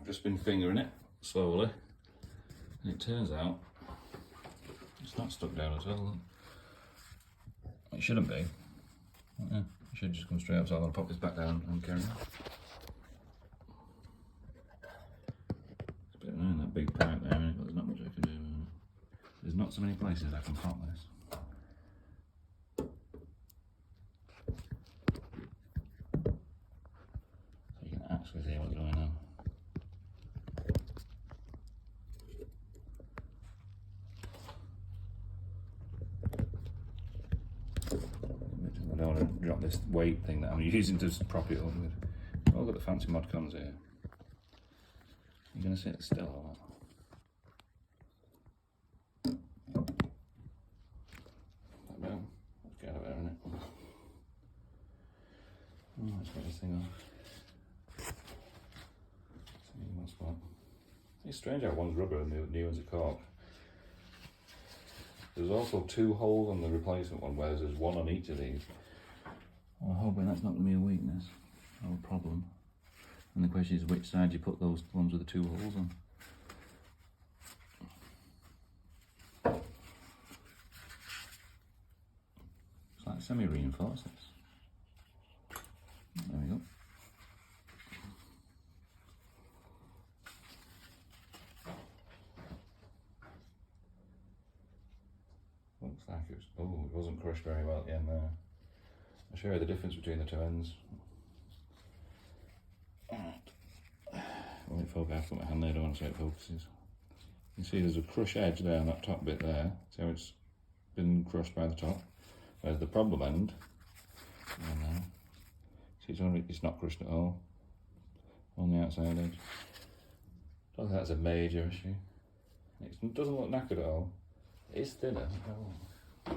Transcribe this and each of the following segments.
just been fingering it slowly, and it turns out it's not stuck down at all. It shouldn't be. Yeah, it should just come straight up, so I'm going to pop this back down and carry on. It's a bit annoying, that big pipe there, but there's not much I can do. There's not so many places I can pop this. So you can actually see what's going on. I don't want to drop this weight thing that I'm using to prop it up with. Oh, look at the fancy mod cons here. You're going to sit still or what? Let's get out of there, innit? Oh, let's get this thing off. Spot. It's strange how one's rubber and the new one's a cork. There's also 2 holes on the replacement one, whereas there's 1 on each of these. Well, I'm hoping that's not going to be a weakness or a problem. And the question is which side you put those ones with the 2 holes on. It's like semi-reinforced. There we go. Looks like it was, oh, it wasn't crushed very well at the end there. I'll show you the difference between the 2 ends. Well, it focuses. I have to put my hand there, I don't want to see how it focuses. You can see there's a crush edge there on that top bit there. See how it's been crushed by the top? Whereas the problem end, see it's not crushed at all on the outside edge. I don't think that's a major issue. It doesn't look knackered at all. It is thinner. Oh.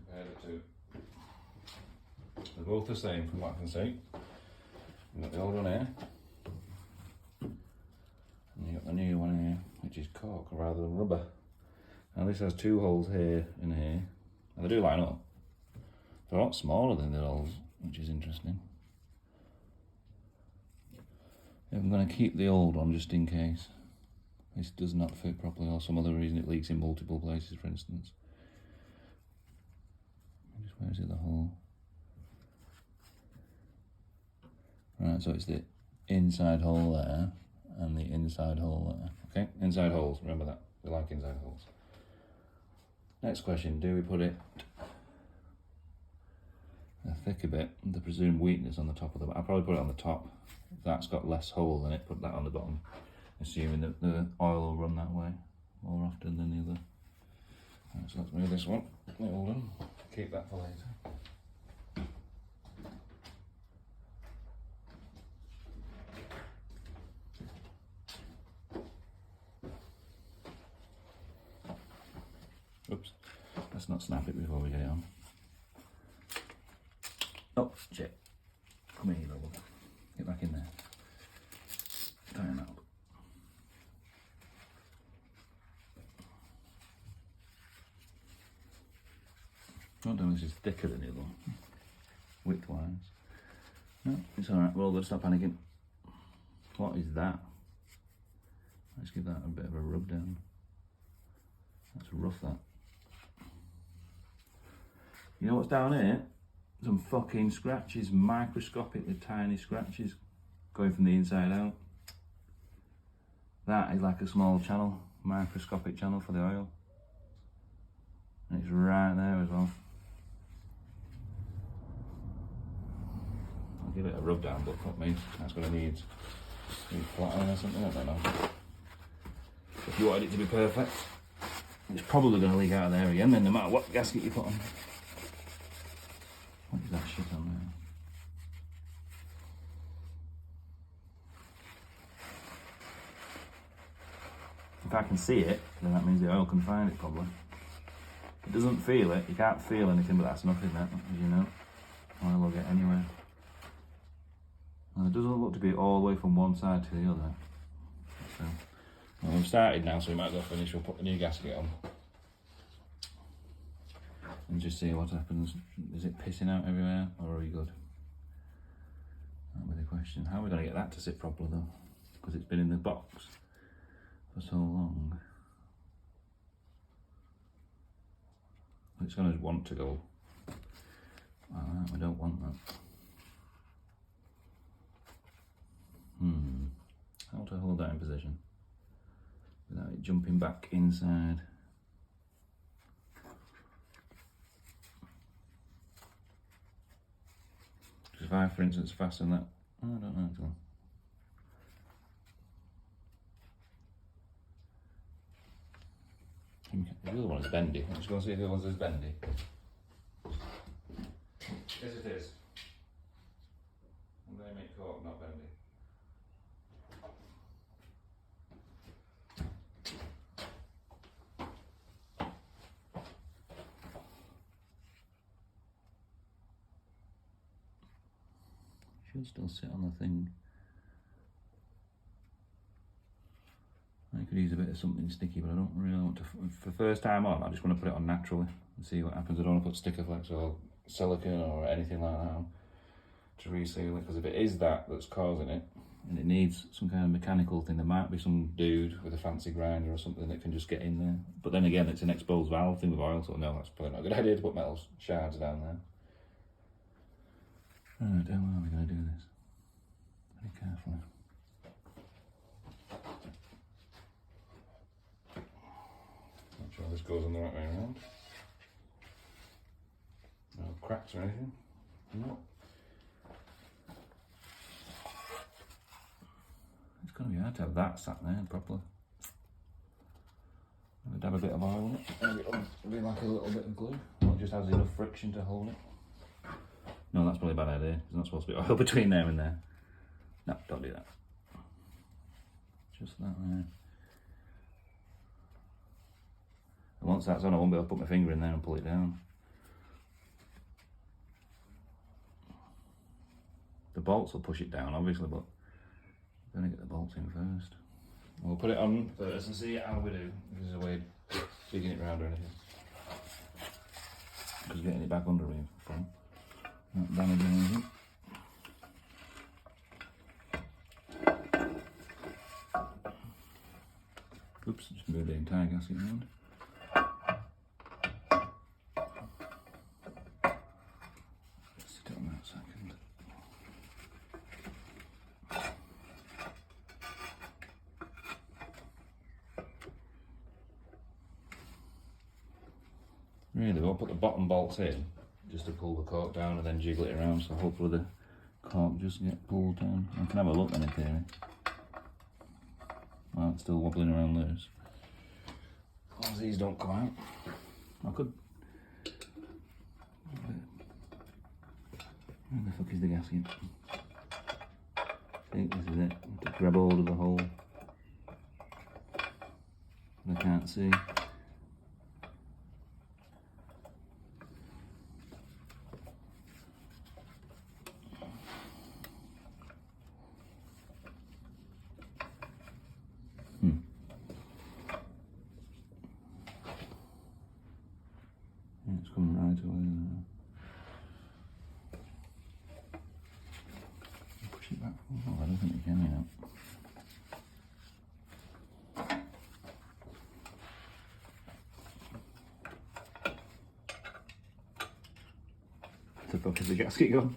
Compare the 2. They're both the same from what I can see. You've got the old one here, and you've got the new one here, which is cork rather than rubber. Now this has 2 holes here and here, and they do line up. They're a lot smaller than the holes, which is interesting. I'm going to keep the old one just in case this does not fit properly or some other reason it leaks in multiple places, for instance. Just where is it, the hole? Right, so it's the inside hole there and the inside hole there. Okay, inside holes, remember that. We like inside holes. Next question, do we put it a thicker bit, the presumed weakness on the top of the, I'll probably put it on the top. If that's got less hole in it, put that on the bottom, assuming that the oil will run that way more often than the other. Right, so let's move this one, hold on, keep that for later. Oops, let's not snap it before we get it on. Oh, shit. Come here, little. Get back in there. Tighten up. Don't tell me this is thicker than the other one, width-wise. No, it's alright, we're all going to stop panicking. What is that? Let's give that a bit of a rub down. That's rough, that. You know what's down here? Some fucking scratches, microscopically tiny scratches going from the inside out. That is like a small channel, microscopic channel for the oil. And it's right there as well. I'll give it a rub down, but fuck me, that's going to need flattering or something, I don't know. If you wanted it to be perfect, it's probably going to leak out of there again then, no matter what gasket you put on. What is that shit on there? If I can see it, then that means the oil can find it probably. If it doesn't feel it, you can't feel anything, but that's nothing there, as you know. Oil will get anywhere. And it doesn't look to be all the way from one side to the other. So Well, we've started now, so we might as well finish. We'll put the new gasket on and just see what happens. Is it pissing out everywhere, or are we good? That'll be the question. How are we going to get that to sit properly though? Because it's been in the box for so long. It's going to want to go like that. We don't want that. How to hold that in position without it jumping back inside. If I, for instance, fasten that, I don't know. The other one is bendy. I'm just going to see if the other one is bendy. Yes, it is. And they make cork, not bendy. Should still sit on the thing. I could use a bit of something sticky, but I don't really want to. For the first time on, I just want to put it on naturally and see what happens. I don't want to put sticker flex or silicone or anything like that on to reseal it, because if it is that's causing it, and it needs some kind of mechanical thing, there might be some dude with a fancy grinder or something that can just get in there. But then again, it's an exposed valve thing with oil, so no, that's probably not a good idea to put metal shards down there. Alright, how are we going to do this? Very carefully. Make sure this goes on the right way around. No cracks or anything. No. It's going to be hard to have that sat there properly. I'm going to dab a bit of oil on it. Maybe it'll be like a little bit of glue. Or it just has enough friction to hold it. No, that's probably a bad idea. There's not supposed to be oil between there and there. No, don't do that. Just that there. And once that's on, I won't be able to put my finger in there and pull it down. The bolts will push it down, obviously, but I'm going to get the bolts in first. We'll put it on first and see how we do. If there's a way of digging it round or anything. Because getting it back under me from not damaging anything. Oops, just moved the entire gasket around. Sit it on that second. Really, we'll put the bottom bolts in just to pull the cork down and then jiggle it around, so hopefully the cork just get pulled down. I can have a look then in theory. Well, it's still wobbling around loose. As long as these don't come out. I could. Where the fuck is the gasket? I think this is it. I have to grab hold of the hole. I can't see. It's coming right away now. Push it back. Oh, I don't think you can, you know. The fuck is the gasket gone?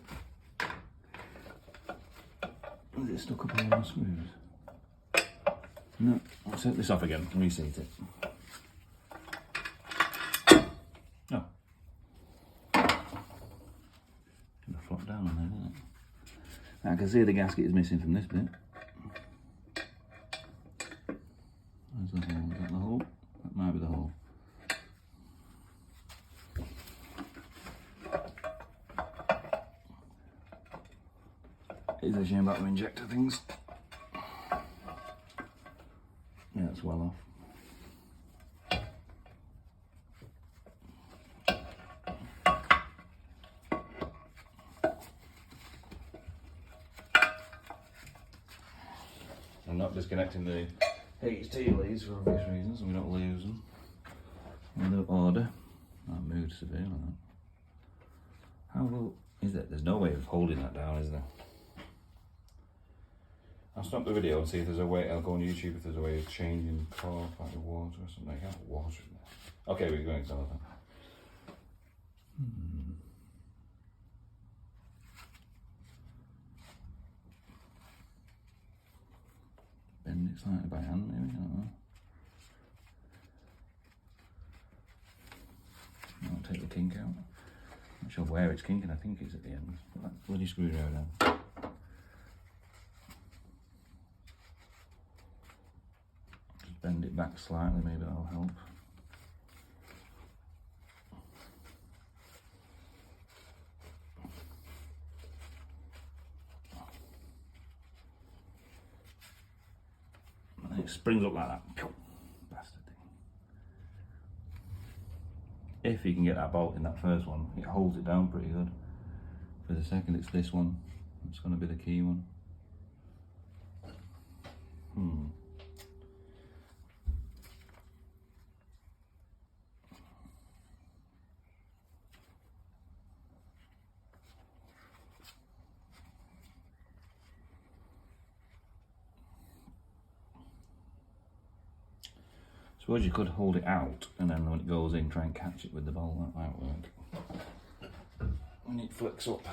Is it stuck up on the screws? No, I'll set this off again and reseat it. Oh. Gonna flop down on there, isn't it? Now I can see the gasket is missing from this bit. Where's the hole? Is that the hole? That might be the hole. It's a shame about the injector things. Yeah, it's well off. I'm not disconnecting the HT leads for obvious reasons, so we don't lose them in the order. That moved severely. That. How will is it? There's no way of holding that down, is there? I'll stop the video and see if there's a way. I'll go on YouTube if there's a way of changing cork like the water or something. I can't water in there. Okay, we're going to that. Bend it slightly by hand, maybe. I don't know. I'll take the kink out. Not sure where it's kinking. I think it's at the end. Put that bloody screwdriver down. Just bend it back slightly. Maybe that'll help. And it springs up like that. Bastard thing. If you can get that bolt in that first one, it holds it down pretty good. For the second, it's this one. It's going to be the key one. Suppose you could hold it out and then when it goes in, try and catch it with the bolt. That might work. When it flicks up.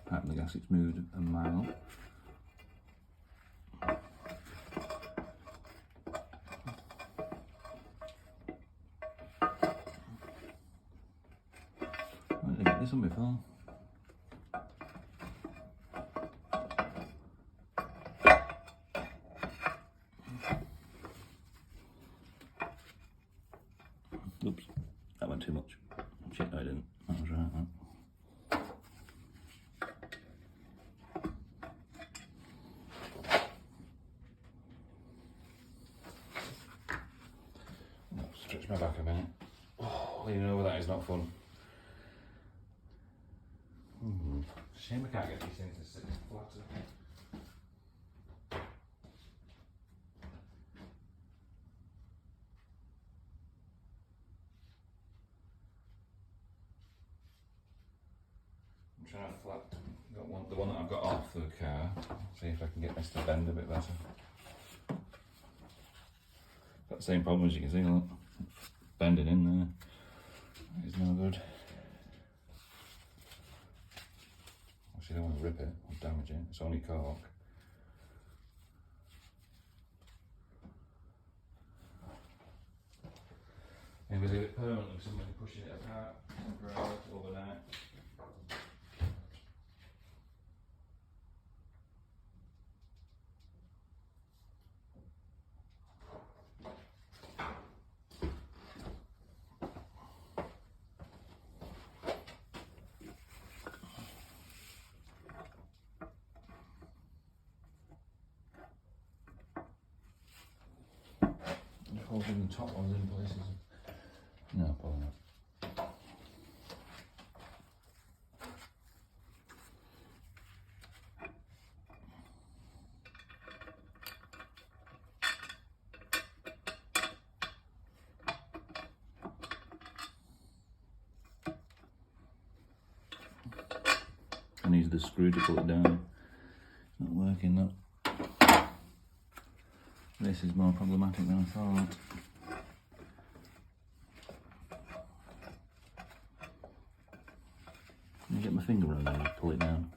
Apart from the gasket's moved a mile. I get this one before. Oops, that went too much. Shit, no, I didn't. That was right. Stretch my back a minute. Oh, leaning over that is not fun. Shame I can't get these things to sit flat. I'm trying to flat. Got the one that I've got off the car. See if I can get this to bend a bit better. Got the same problem as you can see. Look, bending in there. That is no good. I don't want to rip it or damage it, it's only cork. Maybe leave it permanently with somebody pushing it apart temporarily overnight. Holding the top ones in places. No, probably not. I need the screw to pull it down. It's not working that. This is more problematic than I thought. Let me get my finger around there and pull it down.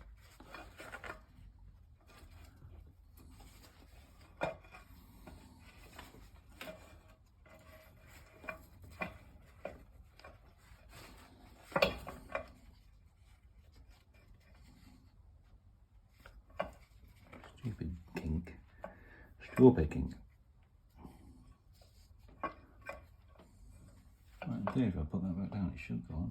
Stupid kink. Straw picking. Right, in theory, if I put that back down, it should go on.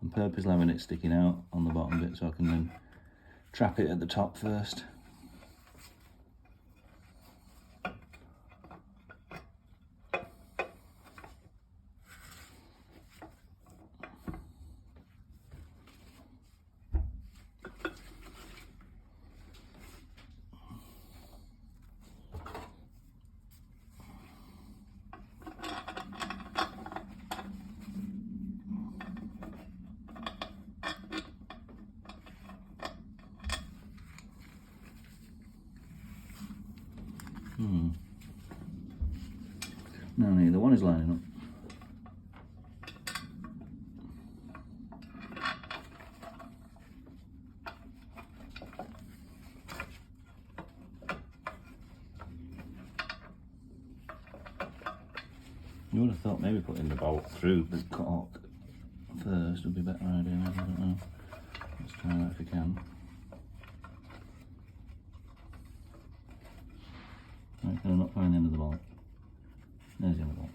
I'm purposely having it sticking out on the bottom bit so I can then trap it at the top first. No, neither one is lining up. You would have thought maybe putting the bolt through the cork first would be a better idea, maybe, I don't know. Let's try that if we can. Right, can I not find the end of the bolt? There's the end of the bolt.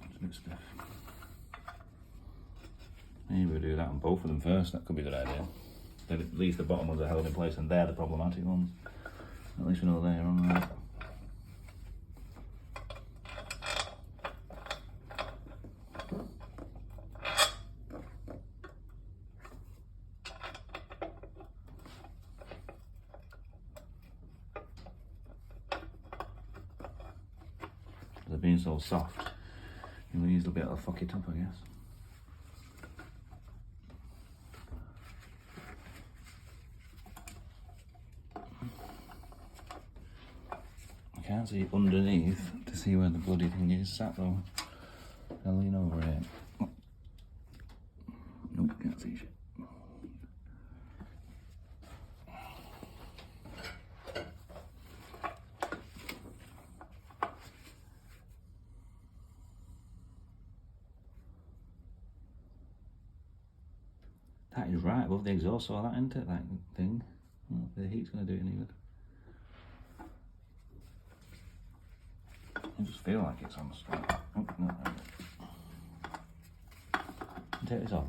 It's a bit stiff. Maybe we'll do that on both of them first, that could be a good idea. Then at least the bottom ones are held in place and they're the problematic ones. At least we know they're on there. They're being so soft, you'll easily be able to fuck it up, I guess. I can't see underneath to see where the bloody thing is sat though. I'll lean over it. Nope, can't see shit. That is right above the exhaust, all that, isn't it? That thing. Oh, the heat's going to do it any good. I just feel like it's on the spot. Oh, no. Take this off.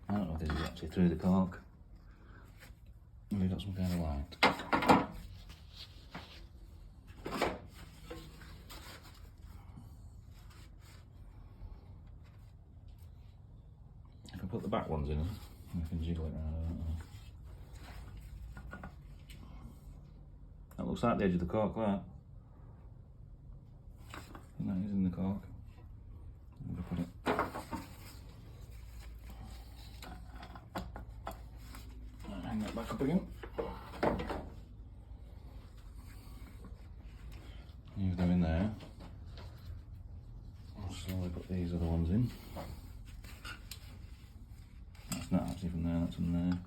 I don't know if this is actually through the cork. Maybe got some kind of light. If I put the back ones in, I can jiggle it around, I don't know. That looks like the edge of the cork, that. And that is in the cork. I'm going to put it. And hang that back up again. Leave them in there. I'll slowly put these other ones in. That's not actually from there, that's from there.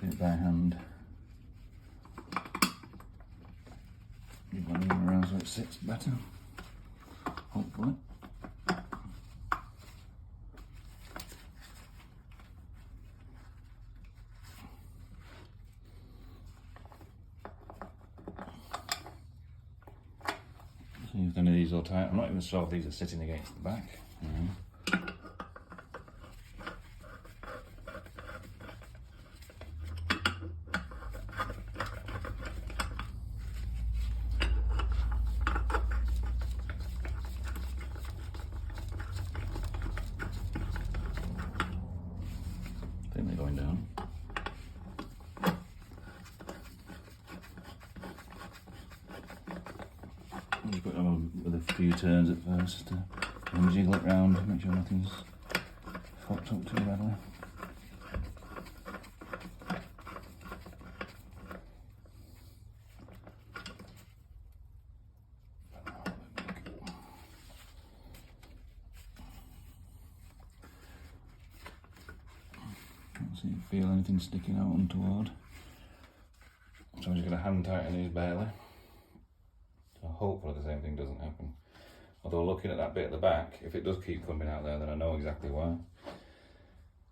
Do it by hand. Give one around so it sits better, hopefully. See if any of these are tight. I'm not even sure if these are sitting against the back. I think they're going down. I'll just put them on with a few turns at first to jiggle it round, make sure nothing's fucked up too badly. Can't see or feel anything sticking out untoward. So I'm just going to hand tighten these barely. So hopefully the same thing doesn't happen. Although looking at that bit at the back, if it does keep coming out there, then I know exactly why.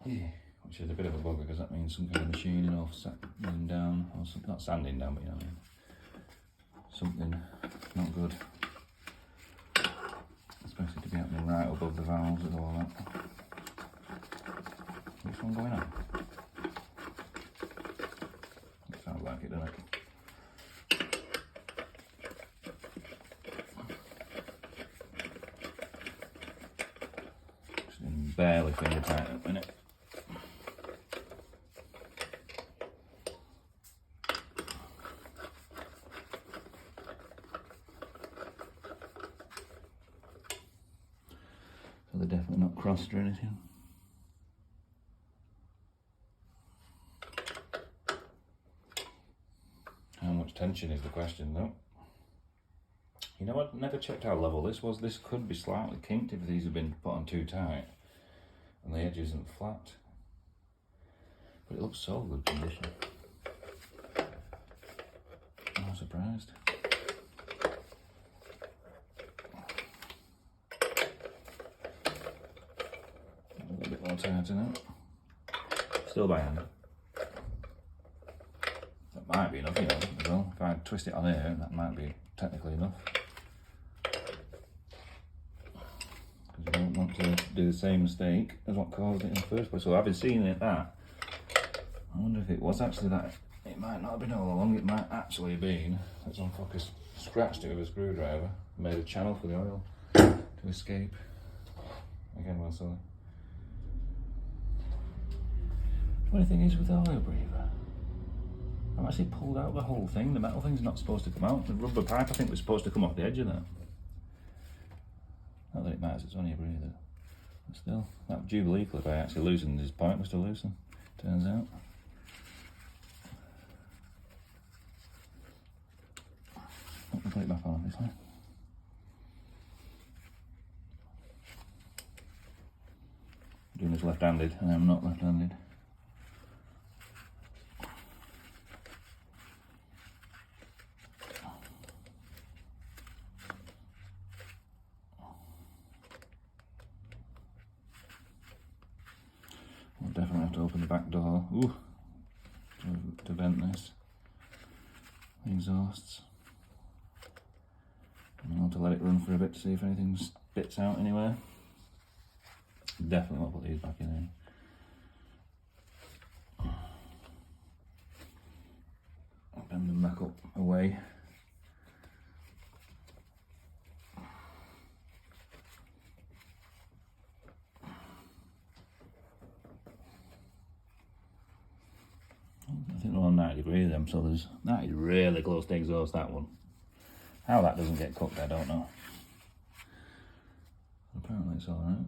Yeah, which is a bit of a bugger because that means some kind of machining or sanding down, or some, not sanding down, but you know what I mean. Something Not good. Especially to be happening right above the valves with all that. Which one going on? It sounds like it, doesn't it? Just barely finger tight at the minute. So they're definitely not crossed or anything. How much tension is the question though? You know what, never checked how level this was. This could be slightly kinked if these have been put on too tight and the edge isn't flat. But it looks so good condition. I'm surprised. A little bit more tight in it. Still by hand. That might be enough, you know, as well. If I twist it on here, that might be technically enough. Because you don't want to do the same mistake as what caused it in the first place. So I've been seeing it that. I wonder if it was actually that. It might not have been all along, it might actually have been that some fucker scratched it with a screwdriver and made a channel for the oil to escape. Again, well, sorry. The funny thing is with the oil breather, I've actually pulled out the whole thing. The metal thing's not supposed to come out. The rubber pipe, I think, was supposed to come off the edge of that. Not that it matters, it's only a breather. But still, that Jubilee clip I actually loosened is pointless to loosen, turns out. Not going to put it back on, obviously. I'm doing this left-handed, and I'm not left-handed. We'll definitely have to open the back door, ooh, to vent this. The exhausts. And I'll have to let it run for a bit to see if anything spits out anywhere. Definitely won't put these back in here. I'll bend them back up away. I think they're on 90 degrees them, so that is really close to exhaust, that one. How that doesn't get cooked, I don't know. Apparently it's alright.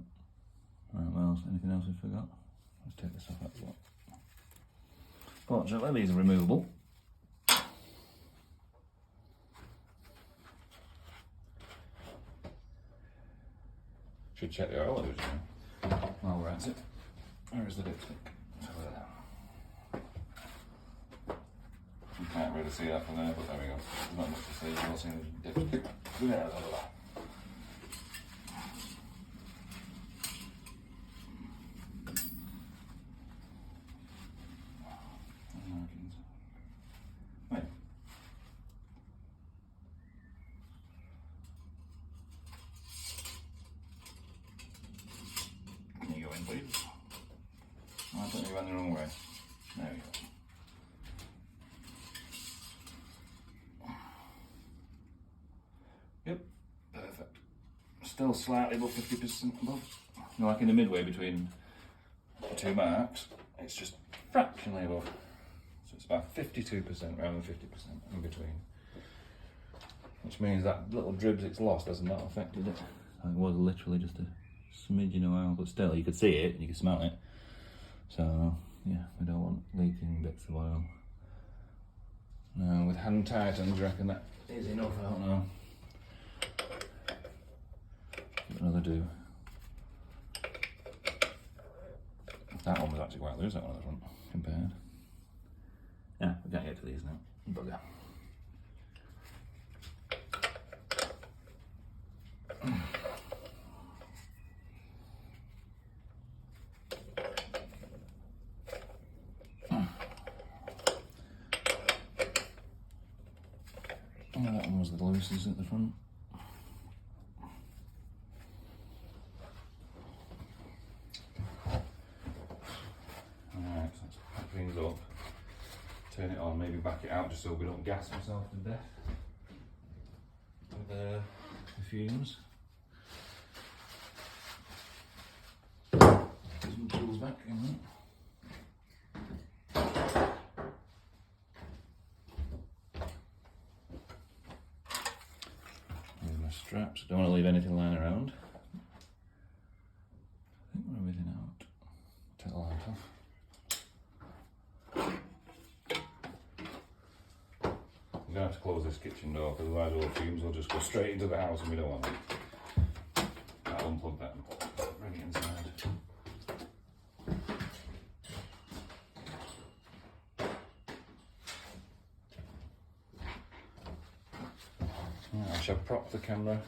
Right, well, anything else we forgot? Let's take this off as well. Fortunately, these are removable. Should check the oil luge now. While we're at it. Where is the dipstick? You can't really see that from there, but there we go. There's not much to see. You've all seen the dipstick. There, Wait. Can you go in, please? Oh, I thought you went the wrong way. There we go. Yep, perfect. Still slightly above 50% above. You know, like in the midway between the two marks, it's just fractionally above. So it's about 52%, around 50% in between. Which means that little dribs it's lost has not affected it. It was literally just a smidgen of oil, but still you could see it and you could smell it. So yeah, we don't want leaking bits of oil. Now with hand tightens, I reckon that is enough, I don't know. Give it another do. That one was actually quite loose, that one at the front, compared. Yeah, we can't get to these now. Bugger. Oh, that one was the the loosens at the front. Alright, so let's pack things up, turn it on, maybe back it out just so we don't gas ourselves to death with the fumes. Some tools back in there. Here's my straps, don't want to leave anything lying around. I think we're everything out. Take the light off. I'm going to have to close this kitchen door because otherwise all the fumes will just go straight into the house and we don't want it. I'll unplug that and bring it inside. Right, I shall prop the camera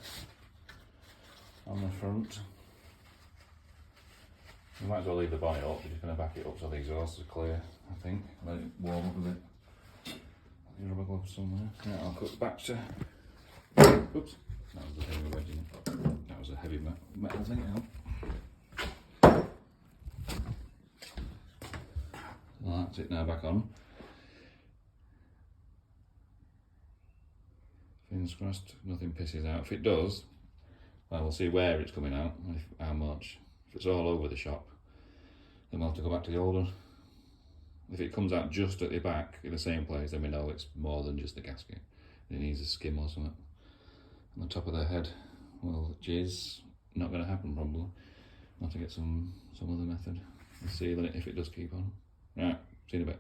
on the front. We might as well leave the bonnet up, we're just going to back it up so the exhaust is clear, I think. Let it warm up a bit. Your rubber gloves somewhere. Yeah, I'll cut back to. Oops, that was a heavy wedging. That was a heavy metal thing out. Well, that's it now, back on. Fingers crossed, nothing pisses out. If it does, well, we'll see where it's coming out, how much. If it's all over the shop, then we'll have to go back to the old one. If it comes out just at the back in the same place, then we know it's more than just the gasket. It needs a skim or something on the top of the head. Well, jizz, not going to happen probably. I'll have to get some other method of sealing it if it does keep on. Right, see you in a bit.